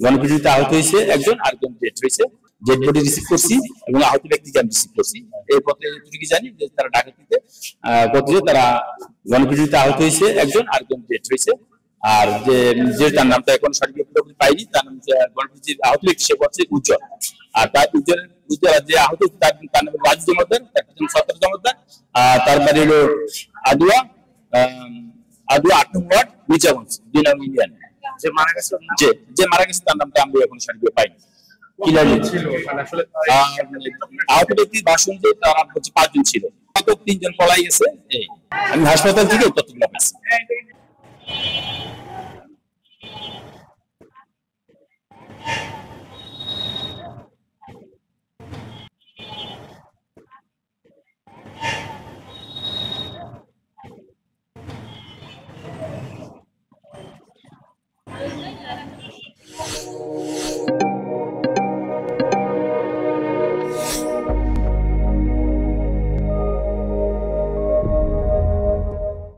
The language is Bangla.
গণপিটুনিতে আহত হয়েছে একজন, আরেকজন ডেথ হয়েছে। ডেড বডি রিসিভ করছি এবং আহত ব্যক্তিকে আমি রিসিভ করছি। এই পথে কি জানি যে তারা ডাকাতিতে গতরে তারা গণপিটুনিতে আহত হয়েছে একজন, আরেকজন ডেথ হয়েছে। আর যে তার নামটা এখন সঠিক পাইনি, তার নাম গণপিটুনিতে আহত ব্যক্তি সে বলছে উজ্জ্বল। আর তার উজ্জ্বল যে আহত তার নাম রাজু জমাদার, একজন সত্তর জমাদার। তার বাড়ি হলো আদুয়া 8 নং ওয়ার্ড নিচাগঞ্জ, 2 নং ইউনিয়ন। যে মারা গেছে তার নামটা আমি এখন সঠিক পাইনি। আহত ব্যক্তির ভাষণ যে তারা হচ্ছে 5 জন ছিল, 3 জন পলাই গেছে। আমি হাসপাতাল থেকে ততগুলো পাইছি।